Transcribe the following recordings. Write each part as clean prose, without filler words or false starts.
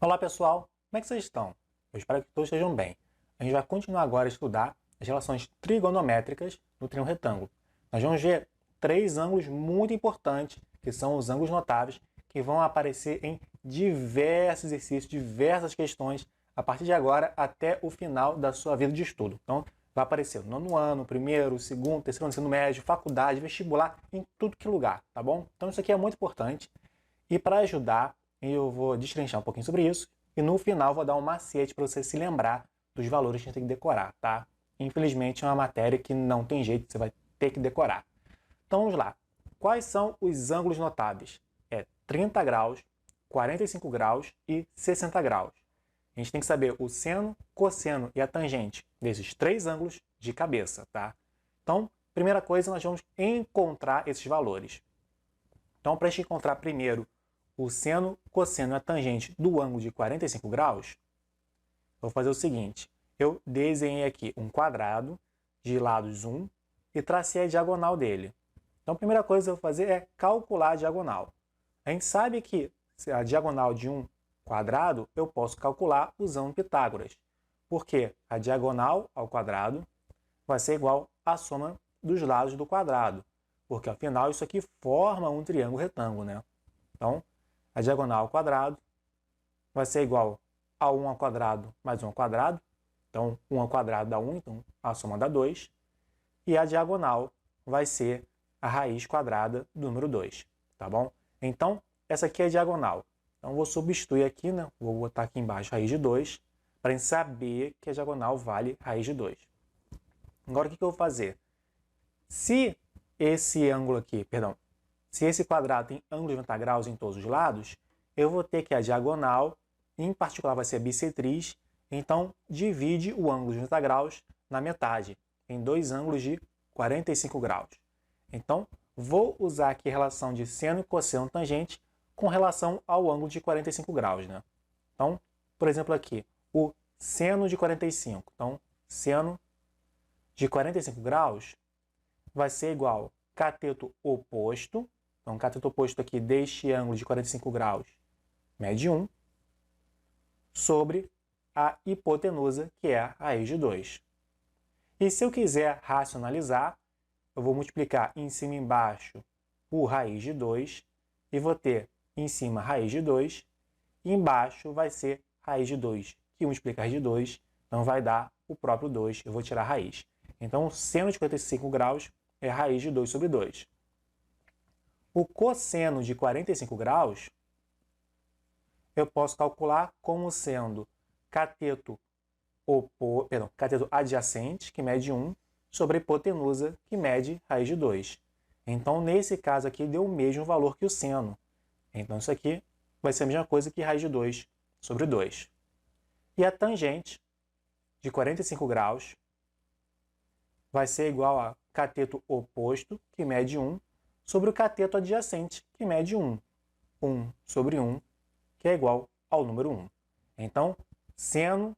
Olá pessoal, como é que vocês estão? Eu espero que todos estejam bem. A gente vai continuar agora a estudar as relações trigonométricas no triângulo retângulo. Nós vamos ver três ângulos muito importantes, que são os ângulos notáveis, que vão aparecer em diversos exercícios, diversas questões, a partir de agora até o final da sua vida de estudo. Então, vai aparecer no nono ano, primeiro, segundo, terceiro ano, ensino médio, faculdade, vestibular, em tudo que lugar, tá bom? Então, isso aqui é muito importante. E para ajudar, eu vou destrinchar um pouquinho sobre isso e no final vou dar um macete para você se lembrar dos valores que a gente tem que decorar, tá? Infelizmente é uma matéria que não tem jeito, você vai ter que decorar. Então vamos lá. Quais são os ângulos notáveis? É 30 graus, 45 graus e 60 graus. A gente tem que saber o seno, cosseno e a tangente desses três ângulos de cabeça, tá? Então, primeira coisa, nós vamos encontrar esses valores. Então, para a gente encontrar primeiro o seno, cosseno e a tangente do ângulo de 45 graus, vou fazer o seguinte. Eu desenhei aqui um quadrado de lados 1 e tracei a diagonal dele. Então, a primeira coisa que eu vou fazer é calcular a diagonal. A gente sabe que a diagonal de um quadrado eu posso calcular usando Pitágoras, porque a diagonal ao quadrado vai ser igual à soma dos lados do quadrado, porque afinal isso aqui forma um triângulo retângulo, né? Então, a diagonal ao quadrado vai ser igual a 1 ao quadrado mais 1 ao quadrado. Então, 1 ao quadrado dá 1, então a soma dá 2. E a diagonal vai ser a raiz quadrada do número 2, tá bom? Então, essa aqui é a diagonal. Então, vou substituir aqui, né? Vou botar aqui embaixo raiz de 2, para a gente saber que a diagonal vale raiz de 2. Agora, o que eu vou fazer? Se esse ângulo aqui, se esse quadrado tem ângulo de 90 graus em todos os lados, eu vou ter que a diagonal, em particular vai ser a bissetriz, então divide o ângulo de 90 graus na metade, em dois ângulos de 45 graus. Então, vou usar aqui a relação de seno e cosseno tangente com relação ao ângulo de 45 graus, né? Então, por exemplo aqui, o seno de 45. Então, seno de 45 graus vai ser igual cateto oposto. Então, cateto oposto aqui deste ângulo de 45 graus mede 1, sobre a hipotenusa, que é a raiz de 2. E se eu quiser racionalizar, eu vou multiplicar em cima e embaixo por raiz de 2, e vou ter em cima raiz de 2, e embaixo vai ser raiz de 2, que multiplica raiz de 2, então vai dar o próprio 2, eu vou tirar a raiz. Então, o seno de 45 graus é raiz de 2 sobre 2. O cosseno de 45 graus, eu posso calcular como sendo cateto adjacente, que mede 1, sobre a hipotenusa, que mede raiz de 2. Então, nesse caso aqui, deu o mesmo valor que o seno. Então, isso aqui vai ser a mesma coisa que raiz de 2 sobre 2. E a tangente de 45 graus vai ser igual a cateto oposto, que mede 1, sobre o cateto adjacente, que mede 1. 1 sobre 1, que é igual ao número 1. Então, seno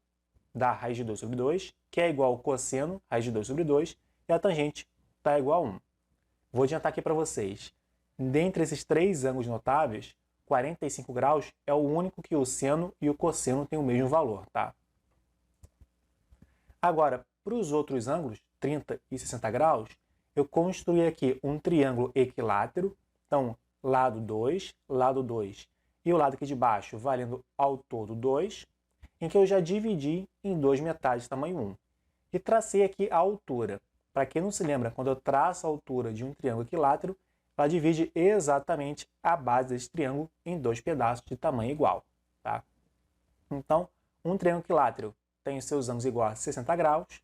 da raiz de 2 sobre 2, que é igual ao cosseno, raiz de 2 sobre 2, e a tangente está igual a 1. Vou adiantar aqui para vocês. Dentre esses três ângulos notáveis, 45 graus é o único que o seno e o cosseno têm o mesmo valor, tá? Agora, para os outros ângulos, 30 e 60 graus, eu construí aqui um triângulo equilátero. Então, lado 2 e o lado aqui de baixo valendo ao todo 2, em que eu já dividi em duas metades tamanho 1. E tracei aqui a altura. Para quem não se lembra, quando eu traço a altura de um triângulo equilátero, ela divide exatamente a base desse triângulo em dois pedaços de tamanho igual, tá? Então, um triângulo equilátero tem os seus ângulos iguais a 60 graus,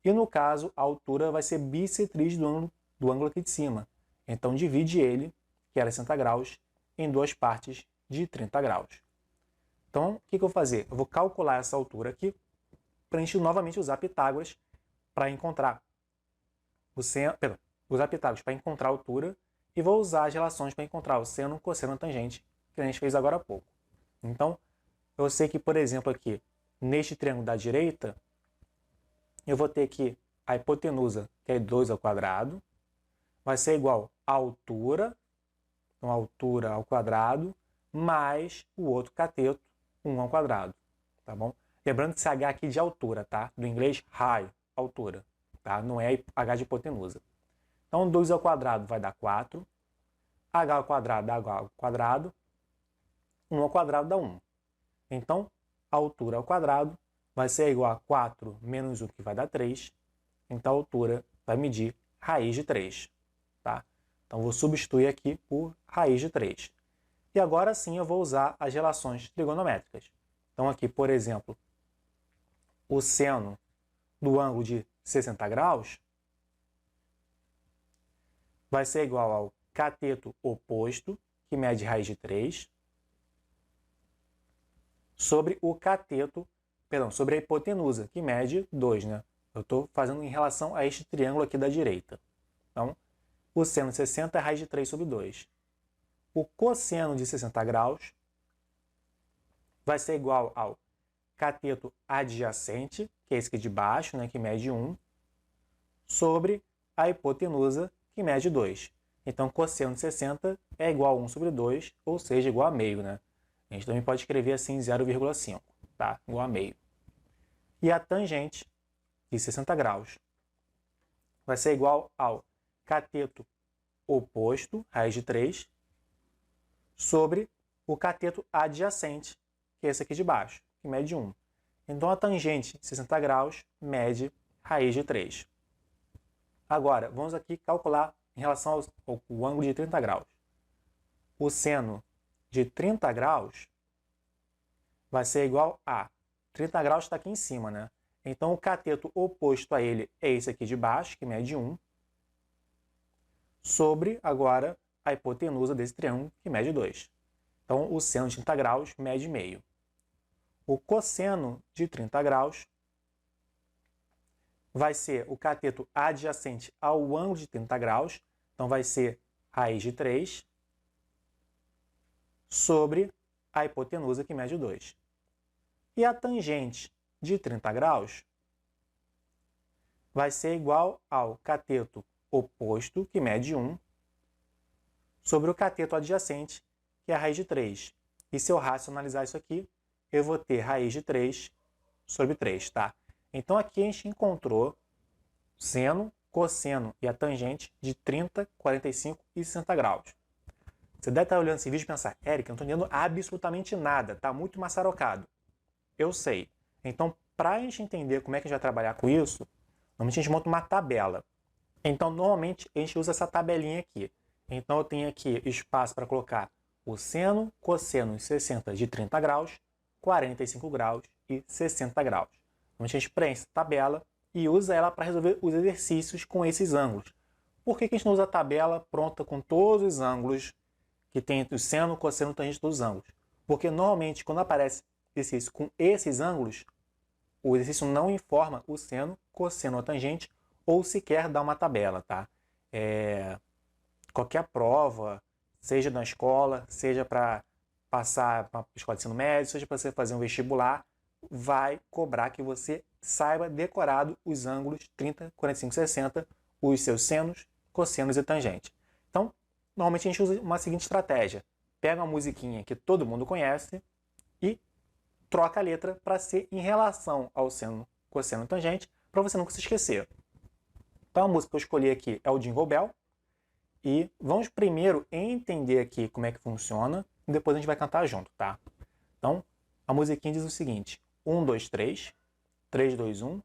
e no caso, a altura vai ser bissetriz do ângulo aqui de cima. Então, divide ele, que era 60 graus, em duas partes de 30 graus. Então, o que eu vou fazer? Eu vou calcular essa altura aqui, para a gente novamente usar Pitágoras para encontrar usar Pitágoras para encontrar a altura, e vou usar as relações para encontrar o seno, cosseno e tangente, que a gente fez agora há pouco. Então, eu sei que, por exemplo, aqui, neste triângulo da direita, eu vou ter que a hipotenusa, que é 2 ao quadrado, vai ser igual à altura, então a altura ao quadrado, mais o outro cateto, 1 ao quadrado, tá bom? Lembrando que esse H aqui de altura, tá? Do inglês height, altura, tá? Não é H de hipotenusa. Então, 2 ao quadrado vai dar 4. H ao quadrado dá H ao quadrado. 1 ao quadrado dá 1. Então, a altura ao quadrado vai ser igual a 4 menos 1, que vai dar 3. Então, a altura vai medir raiz de 3. Tá? Então, vou substituir aqui por raiz de 3. E agora sim eu vou usar as relações trigonométricas. Então, aqui, por exemplo, o seno do ângulo de 60 graus vai ser igual ao cateto oposto, que mede raiz de 3, sobre o cateto, sobre a hipotenusa, que mede 2, né? Eu estou fazendo em relação a este triângulo aqui da direita. Então, o seno de 60 é raiz de 3 sobre 2. O cosseno de 60 graus vai ser igual ao cateto adjacente, que é esse aqui de baixo, né, que mede 1, sobre a hipotenusa, que mede 2. Então, cosseno de 60 é igual a 1 sobre 2, ou seja, igual a meio, né? A gente também pode escrever assim 0,5, tá? Igual a meio. E a tangente de 60 graus vai ser igual ao cateto oposto, raiz de 3, sobre o cateto adjacente, que é esse aqui de baixo, que mede 1. Então, a tangente de 60 graus mede raiz de 3. Agora, vamos aqui calcular em relação ao ângulo de 30 graus. O seno de 30 graus vai ser igual a 30 graus está aqui em cima, né? Então, o cateto oposto a ele é esse aqui de baixo, que mede 1, sobre, agora, a hipotenusa desse triângulo, que mede 2. Então, o seno de 30 graus mede meio. O cosseno de 30 graus vai ser o cateto adjacente ao ângulo de 30 graus, então vai ser raiz de 3, sobre a hipotenusa, que mede 2. E a tangente de 30 graus vai ser igual ao cateto oposto, que mede 1, sobre o cateto adjacente, que é a raiz de 3. E se eu racionalizar isso aqui, eu vou ter raiz de 3 sobre 3, tá? Então, aqui a gente encontrou seno, cosseno e a tangente de 30, 45 e 60 graus. Você deve estar olhando esse vídeo e pensar, Éric, eu não estou entendendo absolutamente nada, está muito maçarocado. Eu sei. Então, para a gente entender como é que a gente vai trabalhar com isso, normalmente a gente monta uma tabela. Então, normalmente, a gente usa essa tabelinha aqui. Então, eu tenho aqui espaço para colocar o seno, cosseno e 60 de 30 graus, 45 graus e 60 graus. Então, a gente preenche essa tabela e usa ela para resolver os exercícios com esses ângulos. Por que a gente não usa a tabela pronta com todos os ângulos que tem entre o seno, cosseno e tangente dos ângulos? Porque, normalmente, quando aparece exercício com esses ângulos, o exercício não informa o seno, cosseno ou tangente, ou sequer dá uma tabela, tá? Qualquer prova, seja na escola, seja para passar para a escola de ensino médio, seja para você fazer um vestibular, vai cobrar que você saiba decorado os ângulos 30, 45, 60, os seus senos, cossenos e tangente. Então, normalmente a gente usa uma seguinte estratégia. Pega uma musiquinha que todo mundo conhece e troca a letra para ser em relação ao seno, cosseno e tangente, para você nunca se esquecer. Então, a música que eu escolhi aqui é o Jingle Bell. E vamos primeiro entender aqui como é que funciona e depois a gente vai cantar junto, tá? Então, a musiquinha diz o seguinte: 1, 2, 3, 3, 2, 1,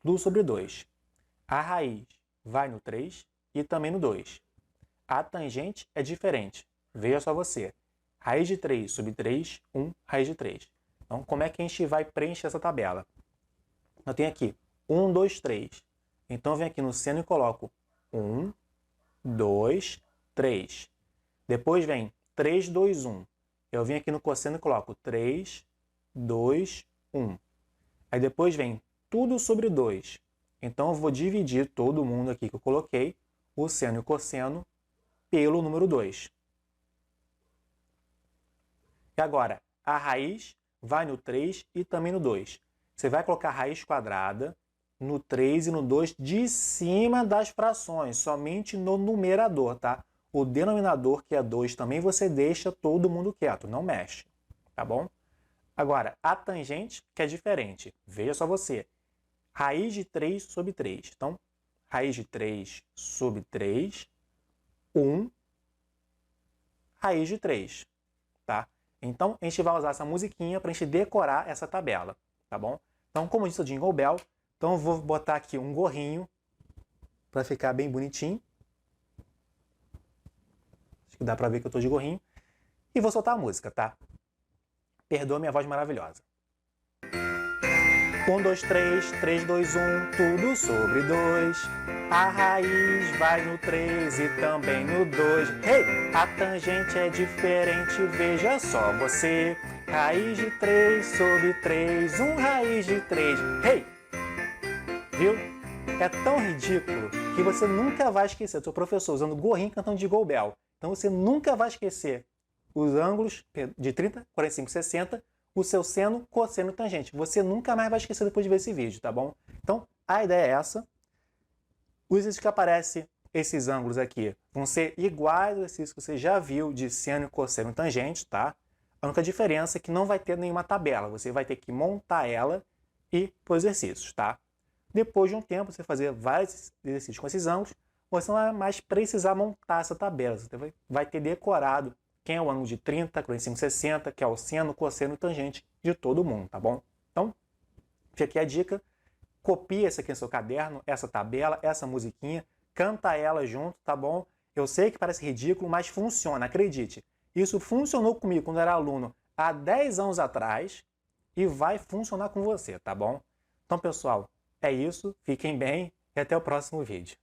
tudo sobre 2. A raiz vai no 3 e também no 2. A tangente é diferente. Veja só você. Raiz de 3 sobre 3, 1, raiz de 3. Então, como é que a gente vai preencher essa tabela? Eu tenho aqui 1, 2, 3. Então, eu venho aqui no seno e coloco 1, 2, 3. Depois vem 3, 2, 1. Eu venho aqui no cosseno e coloco 3, 2, 1. Aí depois vem tudo sobre 2. Então, eu vou dividir todo mundo aqui que eu coloquei, o seno e o cosseno, pelo número 2. E agora, a raiz vai no 3 e também no 2. Você vai colocar a raiz quadrada no 3 e no 2 de cima das frações, somente no numerador, tá? O denominador, que é 2, também você deixa todo mundo quieto, não mexe, tá bom? Agora, a tangente, que é diferente. Veja só você. Raiz de 3 sobre 3. Então, raiz de 3 sobre 3, 1, raiz de 3. Tá? Então, a gente vai usar essa musiquinha para a gente decorar essa tabela. Tá bom? Então, como disse o Jingle Bell, então eu vou botar aqui um gorrinho para ficar bem bonitinho. Acho que dá para ver que eu estou de gorrinho. E vou soltar a música, tá? Perdoa minha voz maravilhosa. 1, 2, 3, 3, 2, 1, tudo sobre 2. A raiz vai no 3 e também no 2. Hey! A tangente é diferente, veja só você. Raiz de 3 sobre 3, 1 raiz de 3. Hey! Viu? É tão ridículo que você nunca vai esquecer. Seu professor usando gorrinho cantando de Jingle Bell. Então você nunca vai esquecer os ângulos de 30, 45, 60, o seu seno, cosseno e tangente. Você nunca mais vai esquecer depois de ver esse vídeo, tá bom? Então, a ideia é essa. Os exercícios que aparecem, esses ângulos aqui, vão ser iguais ao exercício que você já viu de seno, cosseno e tangente, tá? A única diferença é que não vai ter nenhuma tabela. Você vai ter que montar ela e pôr exercícios, tá? Depois de um tempo, você fazer vários exercícios com esses ângulos, você não vai mais precisar montar essa tabela. Você vai ter decorado quem é o ângulo de 30, 45, 60, que é o seno, cosseno e tangente de todo mundo, tá bom? Então, fica aqui a dica. Copia essa aqui no seu caderno, essa tabela, essa musiquinha, canta ela junto, tá bom? Eu sei que parece ridículo, mas funciona, acredite. Isso funcionou comigo quando eu era aluno há 10 anos atrás e vai funcionar com você, tá bom? Então, pessoal, é isso. Fiquem bem e até o próximo vídeo.